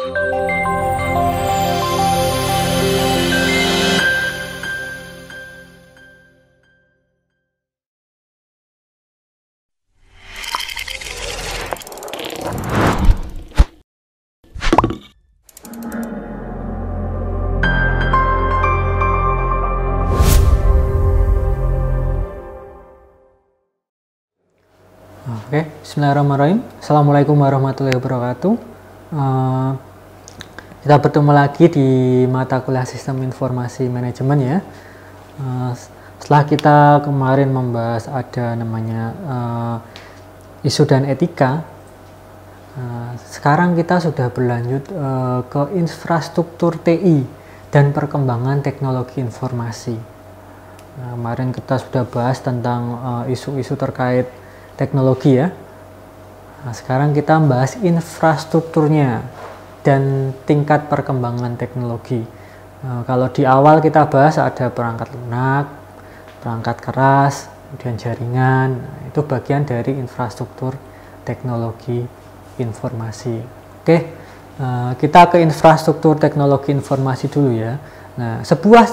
Oke, bismillahirrahmanirrahim. Assalamualaikum warahmatullahi wabarakatuh. Kita bertemu lagi di mata kuliah Sistem Informasi Manajemen ya. Setelah kita kemarin membahas ada namanya isu dan etika, sekarang kita sudah berlanjut ke infrastruktur TI dan perkembangan teknologi informasi. Kemarin kita sudah bahas tentang isu-isu terkait teknologi ya. Nah, sekarang kita membahas infrastrukturnya dan tingkat perkembangan teknologi. Kalau di awal kita bahas ada perangkat lunak, perangkat keras, kemudian jaringan. Itu bagian dari infrastruktur teknologi informasi. Oke, kita ke infrastruktur teknologi informasi dulu ya. Nah, sebuah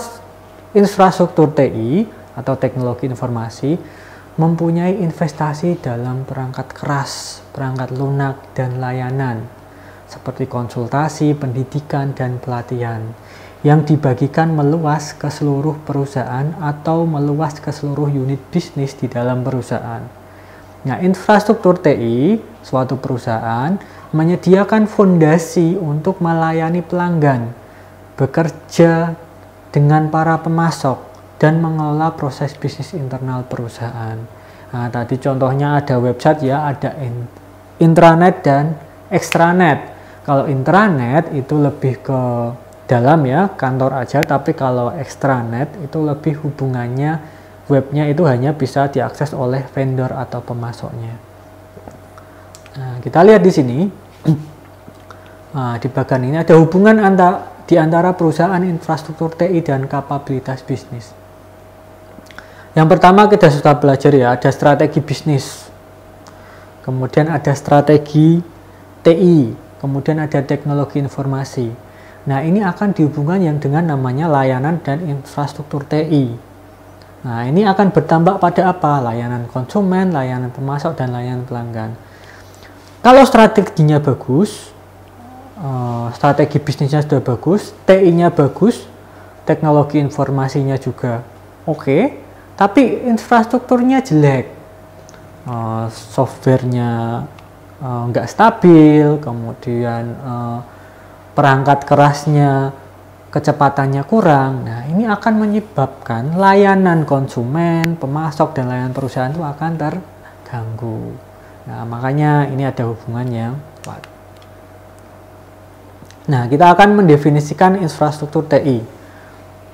infrastruktur TI atau teknologi informasi mempunyai investasi dalam perangkat keras, perangkat lunak, dan layanan seperti konsultasi, pendidikan, dan pelatihan yang dibagikan meluas ke seluruh perusahaan atau meluas ke seluruh unit bisnis di dalam perusahaan. Nah, infrastruktur TI suatu perusahaan menyediakan fondasi untuk melayani pelanggan, bekerja dengan para pemasok, dan mengelola proses bisnis internal perusahaan. Nah, tadi contohnya ada website ya, ada intranet dan extranet. Kalau intranet itu lebih ke dalam ya, kantor aja, tapi kalau extranet itu lebih hubungannya, webnya itu hanya bisa diakses oleh vendor atau pemasoknya. Nah, kita lihat di sini, di bagian ini ada hubungan di antara perusahaan infrastruktur TI dan kapabilitas bisnis. Yang pertama kita sudah belajar ya, ada strategi bisnis, kemudian ada strategi TI, kemudian ada teknologi informasi. Nah, ini akan dihubungkan yang dengan namanya layanan dan infrastruktur TI. Nah, ini akan berdampak pada apa? Layanan konsumen, layanan pemasok, dan layanan pelanggan. Kalau strateginya bagus, strategi bisnisnya sudah bagus, TI-nya bagus, teknologi informasinya juga oke, tapi infrastrukturnya jelek, softwarenya nggak stabil, kemudian perangkat kerasnya kecepatannya kurang. Nah, ini akan menyebabkan layanan konsumen, pemasok, dan layanan perusahaan itu akan terganggu. Nah, makanya ini ada hubungan yang kuat. Nah, kita akan mendefinisikan infrastruktur TI.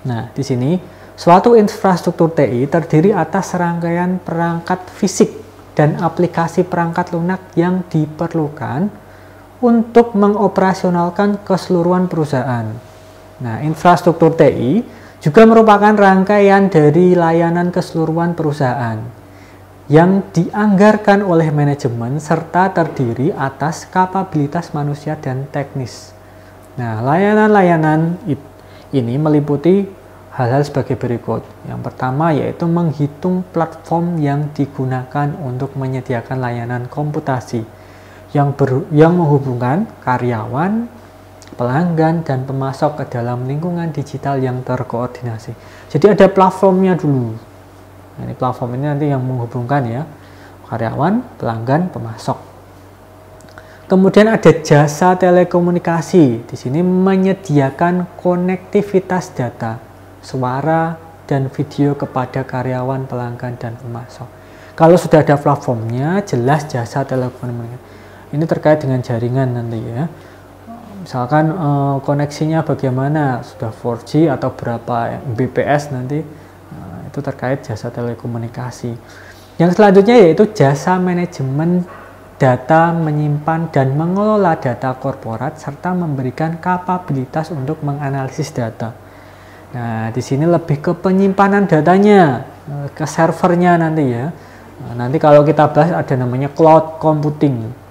Nah, di sini suatu infrastruktur TI terdiri atas serangkaian perangkat fisik dan aplikasi perangkat lunak yang diperlukan untuk mengoperasionalkan keseluruhan perusahaan. Nah, infrastruktur TI juga merupakan rangkaian dari layanan keseluruhan perusahaan yang dianggarkan oleh manajemen serta terdiri atas kapabilitas manusia dan teknis. Nah, layanan-layanan ini meliputi hal-hal sebagai berikut. Yang pertama yaitu menghitung platform yang digunakan untuk menyediakan layanan komputasi yang menghubungkan karyawan, pelanggan, dan pemasok ke dalam lingkungan digital yang terkoordinasi. Jadi ada platformnya dulu. Nah, ini platform ini nanti yang menghubungkan ya, karyawan, pelanggan, pemasok. Kemudian ada jasa telekomunikasi. Di sini menyediakan konektivitas data, suara, dan video kepada karyawan, pelanggan, dan pemasok. Kalau sudah ada platformnya, jelas jasa telekomunikasi. Ini terkait dengan jaringan nanti ya. Misalkan koneksinya bagaimana, sudah 4G atau berapa Mbps nanti, itu terkait jasa telekomunikasi. Yang selanjutnya yaitu jasa manajemen data, menyimpan dan mengelola data korporat, serta memberikan kapabilitas untuk menganalisis data. Nah, di sini lebih ke penyimpanan datanya, ke servernya nanti ya. Nanti kalau kita bahas ada namanya cloud computing.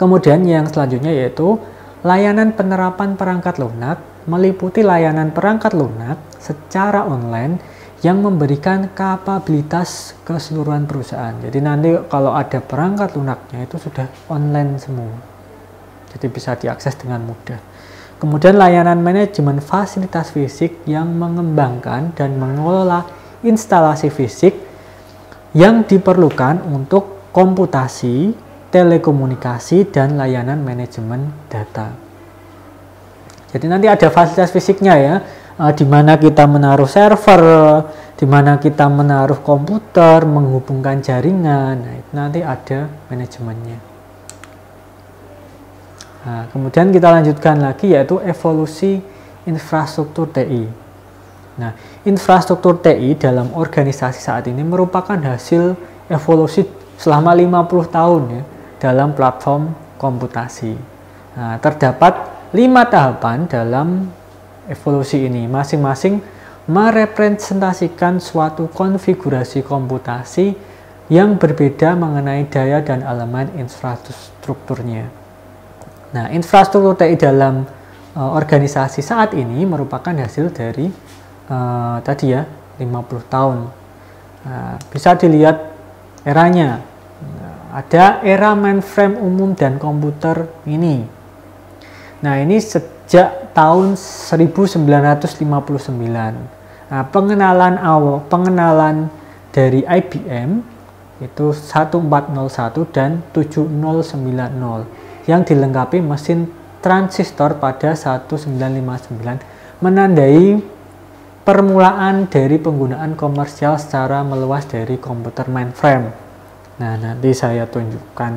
Kemudian yang selanjutnya yaitu layanan penerapan perangkat lunak meliputi layanan perangkat lunak secara online yang memberikan kapabilitas keseluruhan perusahaan. Jadi nanti kalau ada perangkat lunaknya itu sudah online semua. Jadi bisa diakses dengan mudah. Kemudian layanan manajemen fasilitas fisik yang mengembangkan dan mengelola instalasi fisik yang diperlukan untuk komputasi, telekomunikasi, dan layanan manajemen data. Jadi nanti ada fasilitas fisiknya ya, di mana kita menaruh server, di mana kita menaruh komputer, menghubungkan jaringan. Nah, itu nanti ada manajemennya. Nah, kemudian kita lanjutkan lagi yaitu evolusi infrastruktur TI. Nah, infrastruktur TI dalam organisasi saat ini merupakan hasil evolusi selama 50 tahun ya dalam platform komputasi. Nah, terdapat 5 tahapan dalam evolusi ini, masing-masing merepresentasikan suatu konfigurasi komputasi yang berbeda mengenai daya dan elemen infrastrukturnya. Nah, infrastruktur TI dalam organisasi saat ini merupakan hasil dari tadi ya 50 tahun. Nah, bisa dilihat eranya. Ada era mainframe umum dan komputer mini. Nah, ini sejak tahun 1959. Nah, pengenalan dari IBM itu 1401 dan 7090 yang dilengkapi mesin transistor pada 1959 menandai permulaan dari penggunaan komersial secara meluas dari komputer mainframe. Nah, nanti saya tunjukkan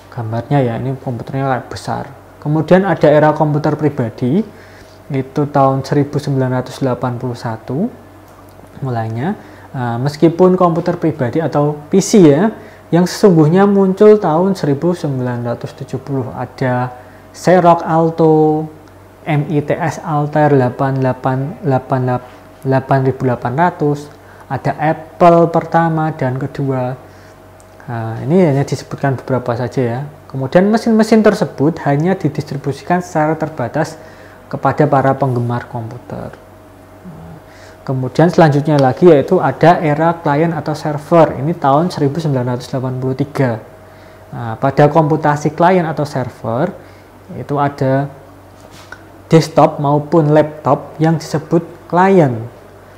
gambarnya ya, ini komputernya kayak besar. Kemudian ada era komputer pribadi, itu tahun 1981 mulainya. Meskipun komputer pribadi atau PC ya, yang sesungguhnya muncul tahun 1970. Ada Xerox Alto, MITS Altair 8800, ada Apple pertama dan kedua. Nah, ini hanya disebutkan beberapa saja ya. Kemudian mesin-mesin tersebut hanya didistribusikan secara terbatas kepada para penggemar komputer. Kemudian selanjutnya lagi yaitu ada era klien atau server, ini tahun 1983. Nah, pada komputasi klien atau server itu ada desktop maupun laptop yang disebut klien,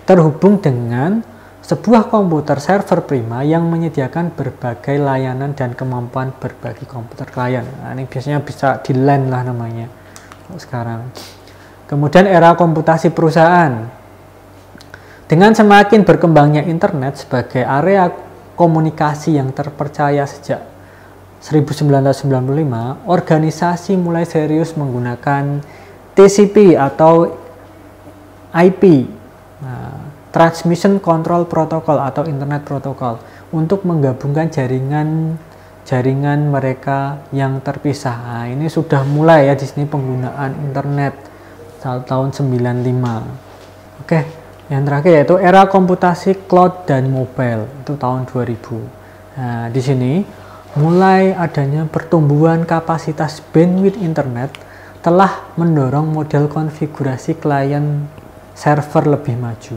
terhubung dengan sebuah komputer server prima yang menyediakan berbagai layanan dan kemampuan berbagi komputer klien. Nah, ini biasanya bisa di LAN lah namanya sekarang. Kemudian era komputasi perusahaan. Dengan semakin berkembangnya internet sebagai area komunikasi yang terpercaya sejak 1995, organisasi mulai serius menggunakan TCP atau IP, Transmission Control Protocol atau Internet Protocol, untuk menggabungkan jaringan mereka yang terpisah. Nah, ini sudah mulai ya di sini penggunaan internet tahun 95. Oke. Yang terakhir yaitu era komputasi cloud dan mobile, itu tahun 2000. Nah, di sini mulai adanya pertumbuhan kapasitas bandwidth internet telah mendorong model konfigurasi klien server lebih maju,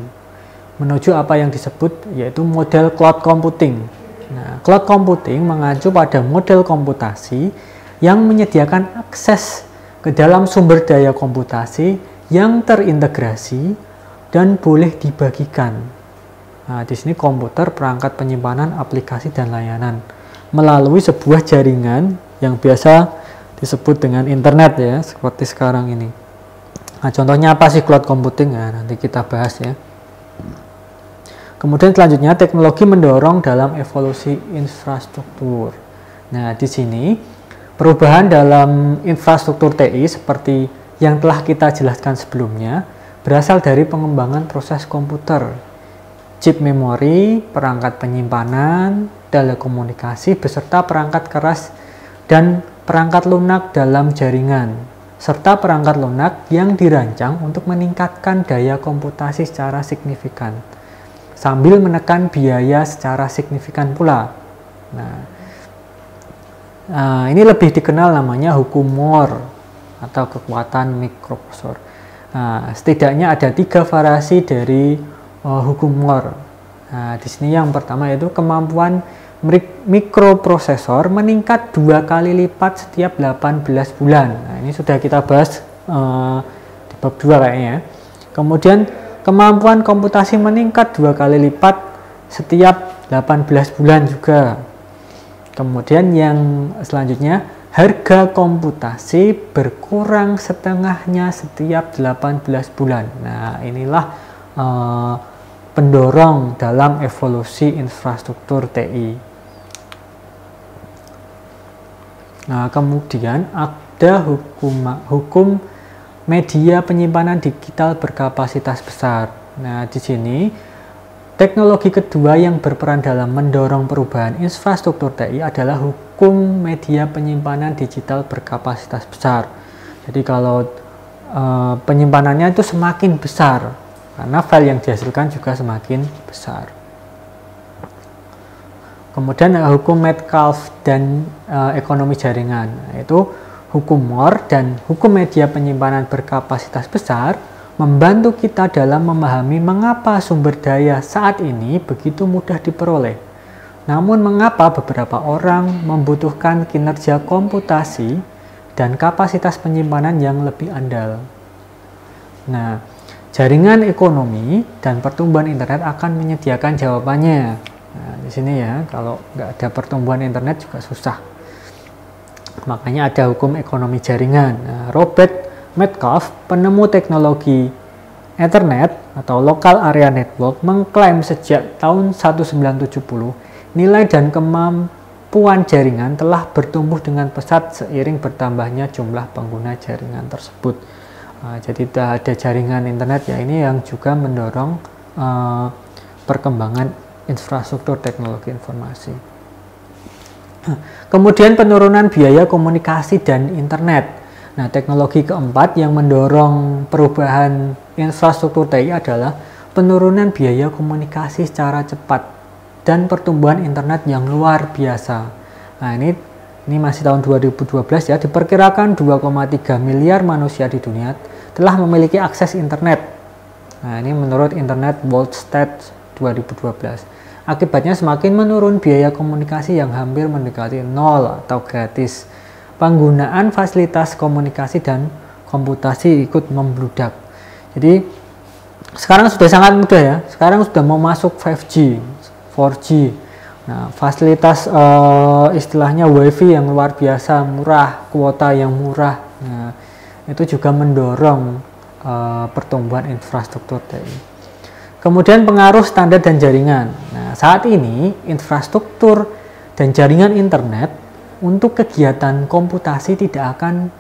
menuju apa yang disebut yaitu model cloud computing. Nah, cloud computing mengacu pada model komputasi yang menyediakan akses ke dalam sumber daya komputasi yang terintegrasi dan boleh dibagikan. Nah, di sini komputer, perangkat penyimpanan, aplikasi, dan layanan melalui sebuah jaringan yang biasa disebut dengan internet ya, seperti sekarang ini. Nah, contohnya apa sih cloud computing? Nah, nanti kita bahas ya. Kemudian selanjutnya teknologi mendorong dalam evolusi infrastruktur. Nah, di sini perubahan dalam infrastruktur TI seperti yang telah kita jelaskan sebelumnya berasal dari pengembangan proses komputer, chip memori, perangkat penyimpanan, telekomunikasi, beserta perangkat keras dan perangkat lunak dalam jaringan, serta perangkat lunak yang dirancang untuk meningkatkan daya komputasi secara signifikan, sambil menekan biaya secara signifikan pula. Nah, ini lebih dikenal namanya hukum Moore. atau kekuatan mikroprosesor. Nah, setidaknya ada 3 variasi dari hukum Moore. Nah, di sini yang pertama yaitu kemampuan mikroprosesor meningkat 2 kali lipat setiap 18 bulan. Nah, ini sudah kita bahas di bab 2 kayaknya. Kemudian kemampuan komputasi meningkat 2 kali lipat setiap 18 bulan juga. Kemudian yang selanjutnya, harga komputasi berkurang setengahnya setiap 18 bulan. Nah, inilah pendorong dalam evolusi infrastruktur TI. Nah, kemudian ada hukum media penyimpanan digital berkapasitas besar. Nah, di sini teknologi kedua yang berperan dalam mendorong perubahan infrastruktur TI adalah hukum media penyimpanan digital berkapasitas besar. Jadi kalau penyimpanannya itu semakin besar, karena file yang dihasilkan juga semakin besar. Kemudian hukum Metcalfe dan ekonomi jaringan, yaitu hukum Moore dan hukum media penyimpanan berkapasitas besar membantu kita dalam memahami mengapa sumber daya saat ini begitu mudah diperoleh. Namun mengapa beberapa orang membutuhkan kinerja komputasi dan kapasitas penyimpanan yang lebih andal. Nah, jaringan ekonomi dan pertumbuhan internet akan menyediakan jawabannya. Nah, di sini ya, kalau nggak ada pertumbuhan internet juga susah. Makanya ada hukum ekonomi jaringan. Nah, Robert Metcalfe, penemu teknologi Ethernet atau Local Area Network, mengklaim sejak tahun 1970 nilai dan kemampuan jaringan telah bertumbuh dengan pesat seiring bertambahnya jumlah pengguna jaringan tersebut. Jadi ada jaringan internet ya, ini yang juga mendorong perkembangan infrastruktur teknologi informasi. Kemudian penurunan biaya komunikasi dan internet. Nah, teknologi keempat yang mendorong perubahan infrastruktur TI adalah penurunan biaya komunikasi secara cepat dan pertumbuhan internet yang luar biasa. Nah, ini masih tahun 2012 ya, diperkirakan 2,3 miliar manusia di dunia telah memiliki akses internet. Nah, ini menurut Internet World Stats 2012. Akibatnya semakin menurun biaya komunikasi yang hampir mendekati nol atau gratis. Penggunaan fasilitas komunikasi dan komputasi ikut membludak. Jadi sekarang sudah sangat mudah ya. Sekarang sudah mau masuk 5G, 4G. Nah, fasilitas istilahnya WiFi yang luar biasa murah, kuota yang murah. Nah, itu juga mendorong pertumbuhan infrastruktur TI. Kemudian pengaruh standar dan jaringan. Nah, saat ini infrastruktur dan jaringan internet untuk kegiatan komputasi tidak akan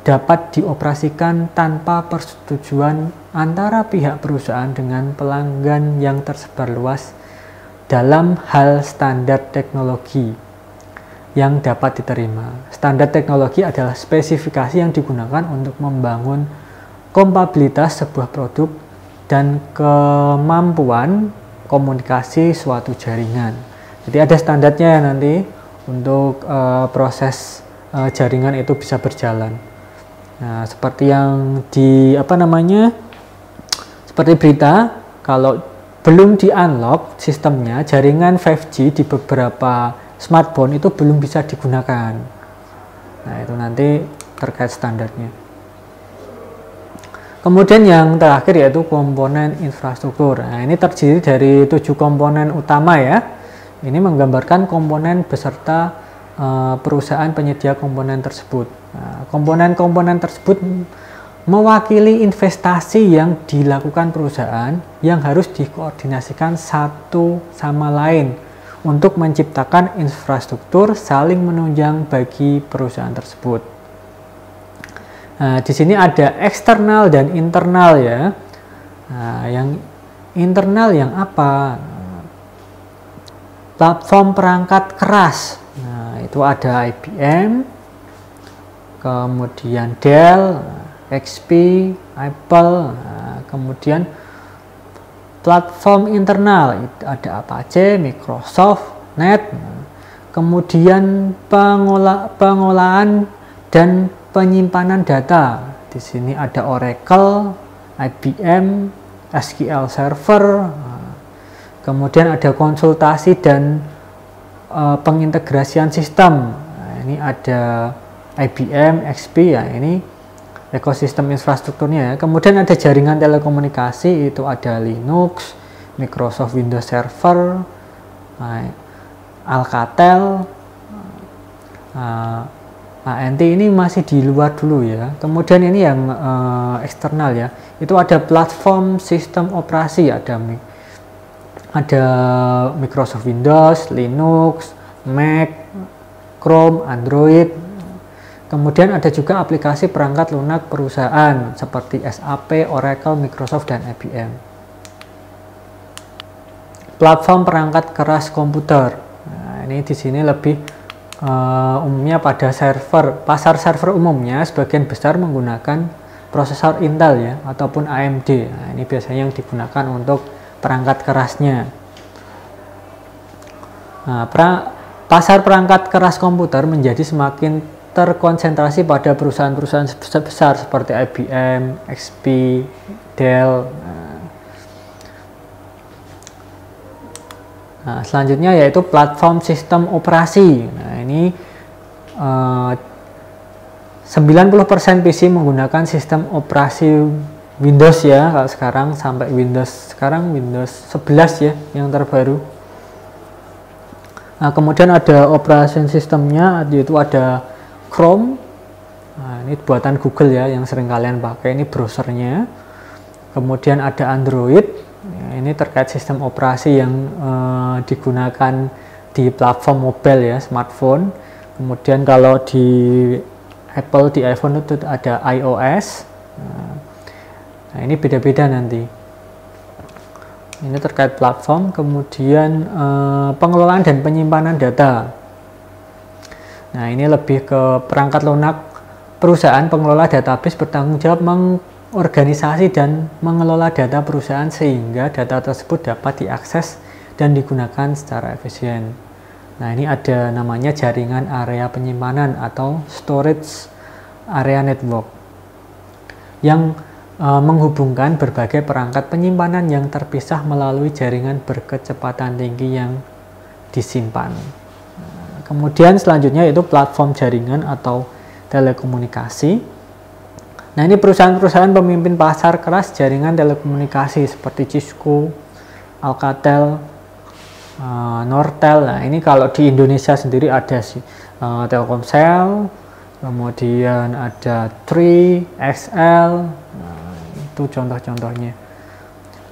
dapat dioperasikan tanpa persetujuan antara pihak perusahaan dengan pelanggan yang tersebar luas dalam hal standar teknologi yang dapat diterima. Standar teknologi adalah spesifikasi yang digunakan untuk membangun kompatibilitas sebuah produk dan kemampuan komunikasi suatu jaringan. Jadi ada standarnya ya nanti untuk proses jaringan itu bisa berjalan. Nah, seperti yang seperti berita, kalau belum di-unlock sistemnya, jaringan 5G di beberapa smartphone itu belum bisa digunakan. Nah, itu nanti terkait standarnya. Kemudian yang terakhir yaitu komponen infrastruktur. Nah, ini terdiri dari 7 komponen utama ya. Ini menggambarkan komponen beserta perusahaan penyedia komponen tersebut. Nah, komponen-komponen tersebut mewakili investasi yang dilakukan perusahaan yang harus dikoordinasikan satu sama lain untuk menciptakan infrastruktur saling menunjang bagi perusahaan tersebut. Nah, di sini ada eksternal dan internal ya. Nah, yang internal yang apa? Platform perangkat keras. Nah, itu ada IBM, kemudian Dell, HP, Apple. Nah, kemudian platform internal itu ada Apache, Microsoft, NET. Kemudian pengolahan dan penyimpanan data. Di sini ada Oracle, IBM, SQL Server, kemudian ada konsultasi dan pengintegrasian sistem. Nah, ini ada IBM, XP ya, ini ekosistem infrastrukturnya ya. Kemudian ada jaringan telekomunikasi, itu ada Linux, Microsoft Windows Server, Alcatel, ANT ini masih di luar dulu ya. Kemudian ini yang eksternal ya, itu ada platform sistem operasi, ada Microsoft Windows, Linux, Mac, Chrome, Android. Kemudian ada juga aplikasi perangkat lunak perusahaan seperti SAP, Oracle, Microsoft, dan IBM. Platform perangkat keras komputer. Nah, ini di sini lebih umumnya pada server. Pasar server umumnya sebagian besar menggunakan prosesor Intel ya, ataupun AMD. Nah, ini biasanya yang digunakan untuk perangkat kerasnya. Nah, pasar perangkat keras komputer menjadi semakin terkonsentrasi pada perusahaan-perusahaan besar seperti IBM, XP, Dell. Nah, selanjutnya yaitu platform sistem operasi. Nah, ini 90% PC menggunakan sistem operasi Windows ya, kalau sekarang sampai Windows 11 ya yang terbaru. Nah, kemudian ada operation sistemnya, yaitu ada Chrome. Nah, ini buatan Google ya, yang sering kalian pakai, ini browsernya. Kemudian ada Android, ya, ini terkait sistem operasi yang digunakan di platform mobile ya, smartphone. Kemudian kalau di Apple, di iPhone itu ada iOS. Nah, ini beda-beda nanti. Ini terkait platform. Kemudian pengelolaan dan penyimpanan data. Nah, ini lebih ke perangkat lunak perusahaan. Pengelola database bertanggung jawab mengorganisasi dan mengelola data perusahaan sehingga data tersebut dapat diakses dan digunakan secara efisien. Nah, ini ada namanya jaringan area penyimpanan atau storage area network yang menghubungkan berbagai perangkat penyimpanan yang terpisah melalui jaringan berkecepatan tinggi yang disimpan. Kemudian selanjutnya yaitu platform jaringan atau telekomunikasi. Nah, ini perusahaan-perusahaan pemimpin pasar keras jaringan telekomunikasi seperti Cisco, Alcatel, Nortel. Nah, ini kalau di Indonesia sendiri ada Telkomsel, kemudian ada Tri, XL. Nah, itu contoh-contohnya.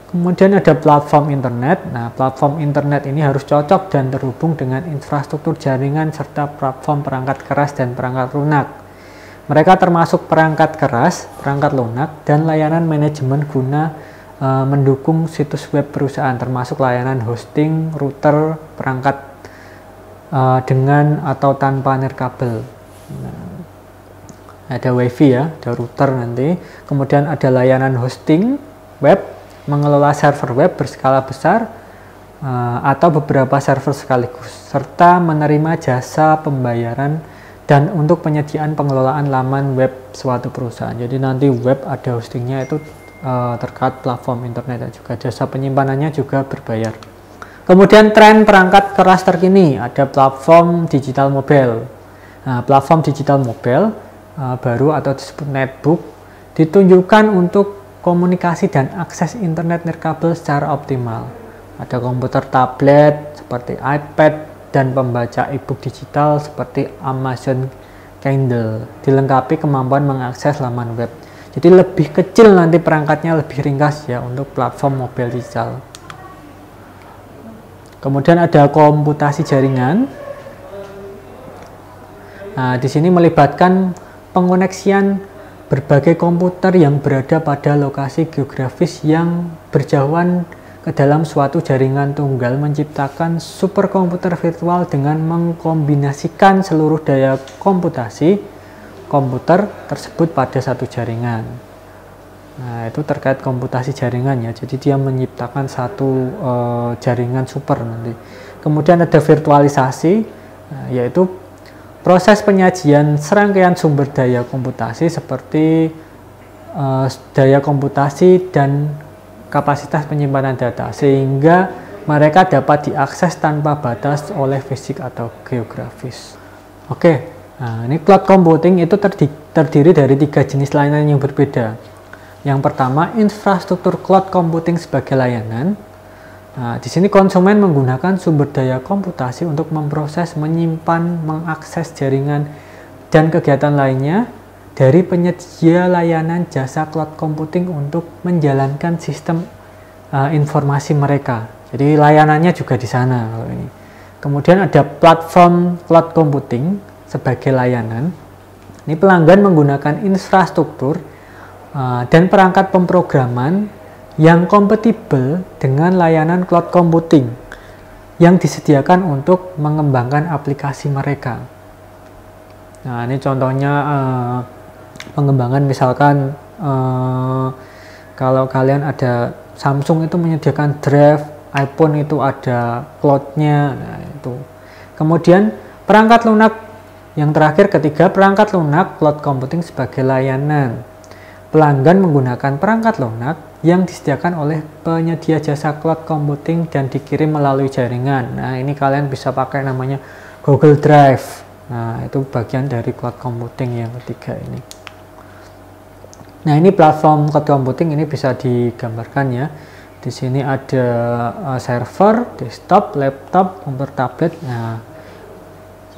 Kemudian ada platform internet. Nah, platform internet ini harus cocok dan terhubung dengan infrastruktur jaringan serta platform perangkat keras dan perangkat lunak. Mereka termasuk perangkat keras, perangkat lunak, dan layanan manajemen guna mendukung situs web perusahaan, termasuk layanan hosting, router, perangkat dengan atau tanpa nirkabel. Nah, ada wifi ya, ada router nanti. Kemudian ada layanan hosting web, mengelola server web berskala besar atau beberapa server sekaligus, serta menerima jasa pembayaran dan untuk penyediaan pengelolaan laman web suatu perusahaan. Jadi nanti web ada hostingnya, itu terkait platform internet dan juga jasa penyimpanannya juga berbayar. Kemudian tren perangkat keras terkini, ada platform digital mobile. Nah, platform digital mobile baru atau disebut netbook ditunjukkan untuk komunikasi dan akses internet nirkabel secara optimal. Ada komputer tablet seperti iPad dan pembaca e-book digital seperti Amazon Kindle, dilengkapi kemampuan mengakses laman web. Jadi lebih kecil nanti perangkatnya, lebih ringkas ya untuk platform mobile digital. Kemudian ada komputasi jaringan. Nah, di sini melibatkan pengoneksian berbagai komputer yang berada pada lokasi geografis yang berjauhan ke dalam suatu jaringan tunggal, menciptakan superkomputer virtual dengan mengkombinasikan seluruh daya komputasi komputer tersebut pada satu jaringan. Nah, itu terkait komputasi jaringan ya. Jadi dia menciptakan satu jaringan super nanti. Kemudian ada virtualisasi, yaitu proses penyajian serangkaian sumber daya komputasi seperti daya komputasi dan kapasitas penyimpanan data, sehingga mereka dapat diakses tanpa batas oleh fisik atau geografis. Oke, nah ini cloud computing itu terdiri dari 3 jenis layanan yang berbeda. Yang pertama, infrastruktur cloud computing sebagai layanan. Nah, di sini konsumen menggunakan sumber daya komputasi untuk memproses, menyimpan, mengakses jaringan dan kegiatan lainnya dari penyedia layanan jasa cloud computing untuk menjalankan sistem informasi mereka. Jadi layanannya juga di sana kalau ini. Kemudian ada platform cloud computing sebagai layanan. Ini pelanggan menggunakan infrastruktur dan perangkat pemrograman yang kompatibel dengan layanan cloud computing yang disediakan untuk mengembangkan aplikasi mereka. Nah, ini contohnya pengembangan, misalkan kalau kalian ada Samsung itu menyediakan drive, iPhone itu ada cloud-nya. Nah, itu. Kemudian perangkat lunak yang terakhir, ketiga, perangkat lunak cloud computing sebagai layanan. Pelanggan menggunakan perangkat lunak yang disediakan oleh penyedia jasa cloud computing dan dikirim melalui jaringan. Nah, ini kalian bisa pakai namanya Google Drive. Nah, itu bagian dari cloud computing yang ketiga ini. Nah, ini platform cloud computing ini bisa digambarkan ya. Di sini ada server, desktop, laptop, komputer tablet. Nah,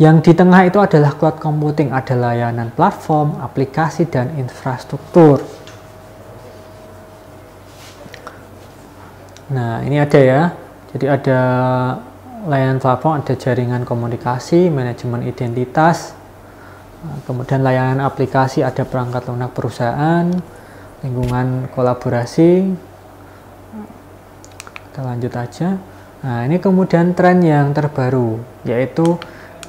yang di tengah itu adalah cloud computing, ada layanan platform, aplikasi, dan infrastruktur. Nah, ini ada ya. Jadi ada layanan platform, ada jaringan komunikasi, manajemen identitas. Kemudian layanan aplikasi, ada perangkat lunak perusahaan, lingkungan kolaborasi. Kita lanjut aja. Nah, ini kemudian tren yang terbaru, yaitu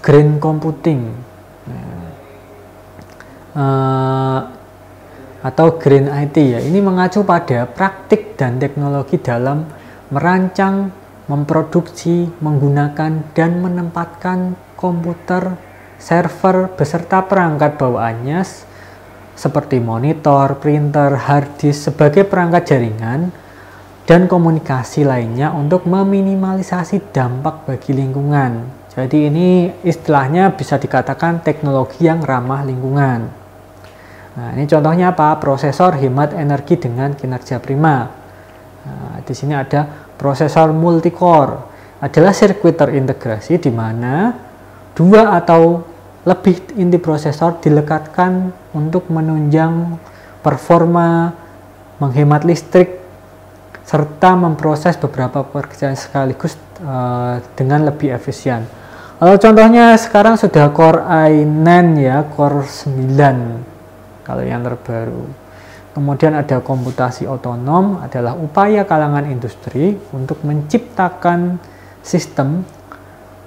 green computing atau green IT ya. Ini mengacu pada praktik dan teknologi dalam merancang, memproduksi, menggunakan, dan menempatkan komputer, server beserta perangkat bawaannya seperti monitor, printer, hard disk sebagai perangkat jaringan dan komunikasi lainnya untuk meminimalisasi dampak bagi lingkungan. Jadi ini istilahnya bisa dikatakan teknologi yang ramah lingkungan. Nah, ini contohnya apa? Prosesor hemat energi dengan kinerja prima. Nah, di sini ada prosesor multicore, adalah sirkuit terintegrasi di mana 2 atau lebih inti prosesor dilekatkan untuk menunjang performa, menghemat listrik, serta memproses beberapa pekerjaan sekaligus dengan lebih efisien. Kalau contohnya sekarang sudah Core i9 ya, Core 9 kalau yang terbaru. Kemudian ada komputasi otonom, adalah upaya kalangan industri untuk menciptakan sistem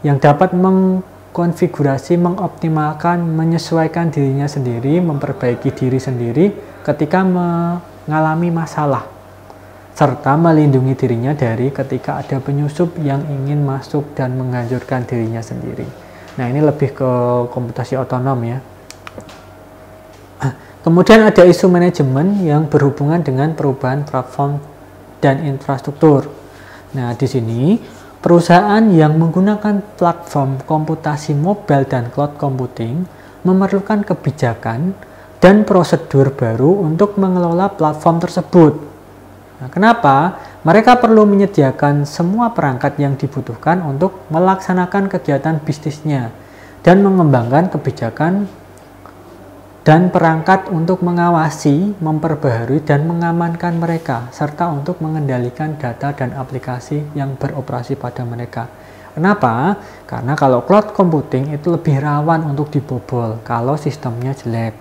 yang dapat mengkonfigurasi, mengoptimalkan, menyesuaikan dirinya sendiri, memperbaiki diri sendiri ketika mengalami masalah, serta melindungi dirinya dari ketika ada penyusup yang ingin masuk dan menghancurkan dirinya sendiri. Nah, ini lebih ke komputasi otonom ya. Kemudian ada isu manajemen yang berhubungan dengan perubahan platform dan infrastruktur. Nah, di sini perusahaan yang menggunakan platform komputasi mobile dan cloud computing memerlukan kebijakan dan prosedur baru untuk mengelola platform tersebut. Nah, kenapa? Mereka perlu menyediakan semua perangkat yang dibutuhkan untuk melaksanakan kegiatan bisnisnya dan mengembangkan kebijakan dan perangkat untuk mengawasi, memperbaharui, dan mengamankan mereka, serta untuk mengendalikan data dan aplikasi yang beroperasi pada mereka. Kenapa? Karena kalau cloud computing itu lebih rawan untuk dibobol kalau sistemnya jelek.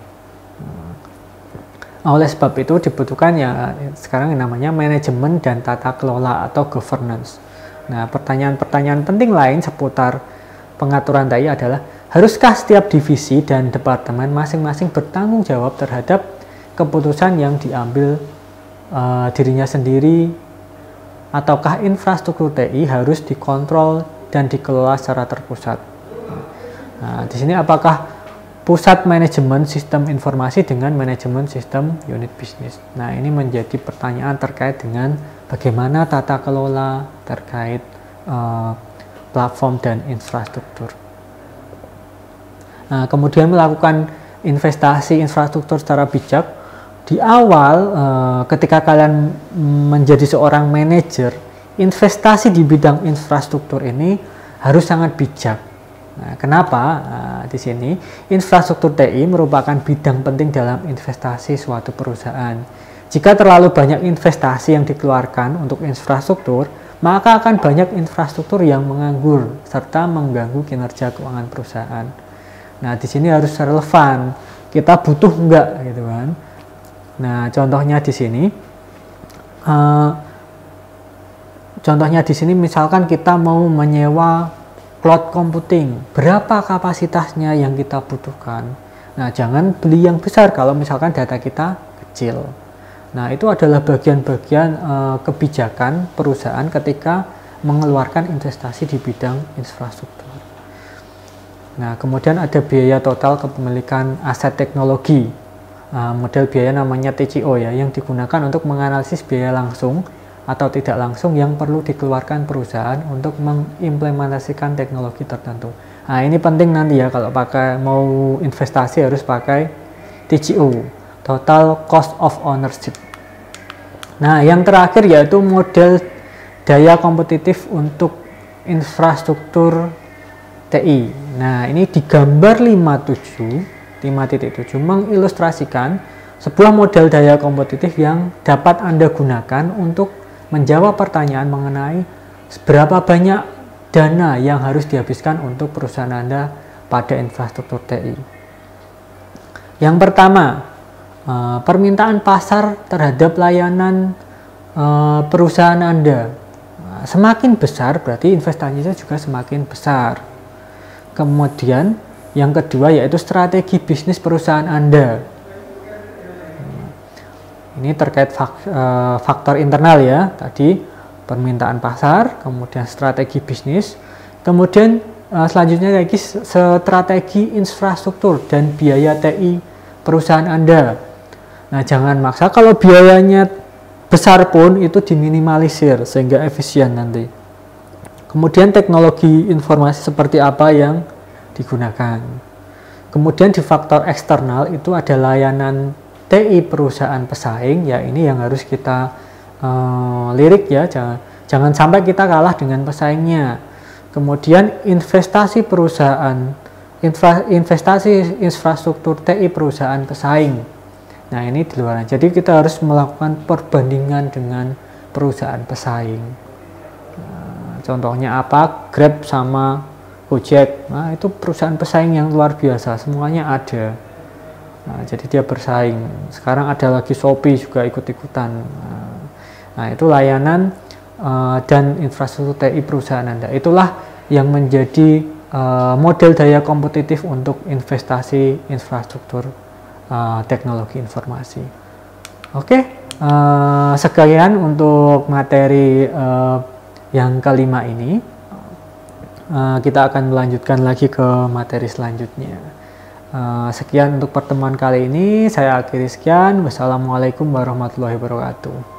Oleh sebab itu dibutuhkan ya sekarang yang namanya manajemen dan tata kelola atau governance. Nah, pertanyaan-pertanyaan penting lain seputar pengaturan TI adalah, haruskah setiap divisi dan departemen masing-masing bertanggung jawab terhadap keputusan yang diambil dirinya sendiri, ataukah infrastruktur TI harus dikontrol dan dikelola secara terpusat? Nah, di sini apakah pusat manajemen sistem informasi dengan manajemen sistem unit bisnis. Nah, ini menjadi pertanyaan terkait dengan bagaimana tata kelola terkait platform dan infrastruktur. Nah, kemudian melakukan investasi infrastruktur secara bijak. Di awal ketika kalian menjadi seorang manajer, investasi di bidang infrastruktur ini harus sangat bijak. Nah, kenapa? Nah, di sini infrastruktur TI merupakan bidang penting dalam investasi suatu perusahaan. Jika terlalu banyak investasi yang dikeluarkan untuk infrastruktur, maka akan banyak infrastruktur yang menganggur serta mengganggu kinerja keuangan perusahaan. Nah, di sini harus relevan. Kita butuh enggak gitu kan? Nah, contohnya di sini misalkan kita mau menyewa cloud computing, berapa kapasitasnya yang kita butuhkan. Nah, jangan beli yang besar kalau misalkan data kita kecil. Nah, itu adalah bagian-bagian kebijakan perusahaan ketika mengeluarkan investasi di bidang infrastruktur. Nah, kemudian ada biaya total kepemilikan aset teknologi. Model biaya namanya TCO ya, yang digunakan untuk menganalisis biaya langsung atau tidak langsung yang perlu dikeluarkan perusahaan untuk mengimplementasikan teknologi tertentu. Nah, ini penting nanti ya, kalau mau investasi harus pakai TCO, Total Cost of Ownership. Nah, yang terakhir yaitu model daya kompetitif untuk infrastruktur TI. Nah, ini di gambar 5.7 mengilustrasikan sebuah model daya kompetitif yang dapat Anda gunakan untuk menjawab pertanyaan mengenai seberapa banyak dana yang harus dihabiskan untuk perusahaan Anda pada infrastruktur TI. Yang pertama, permintaan pasar terhadap layanan perusahaan Anda. Semakin besar berarti investasinya juga semakin besar. Kemudian yang kedua yaitu strategi bisnis perusahaan Anda. Ini terkait faktor internal ya, tadi permintaan pasar, kemudian strategi bisnis, kemudian selanjutnya lagi strategi infrastruktur dan biaya TI perusahaan Anda. Nah, jangan maksa, kalau biayanya besar pun itu diminimalisir sehingga efisien nanti. Kemudian teknologi informasi seperti apa yang digunakan. Kemudian di faktor eksternal itu ada layanan TI perusahaan pesaing, ya ini yang harus kita lirik ya, jangan sampai kita kalah dengan pesaingnya. Kemudian investasi infrastruktur TI perusahaan pesaing. Nah, ini di luar. Jadi kita harus melakukan perbandingan dengan perusahaan pesaing. Contohnya apa? Grab sama Gojek. Nah, itu perusahaan pesaing yang luar biasa, semuanya ada. Nah, jadi dia bersaing. Sekarang ada lagi Shopee juga ikut-ikutan. Nah, itu layanan dan infrastruktur TI perusahaan Anda. Itulah yang menjadi model daya kompetitif untuk investasi infrastruktur teknologi informasi. Oke, sekian untuk materi yang kelima ini. Kita akan melanjutkan lagi ke materi selanjutnya. Sekian untuk pertemuan kali ini, saya akhiri sekian. Wassalamualaikum warahmatullahi wabarakatuh.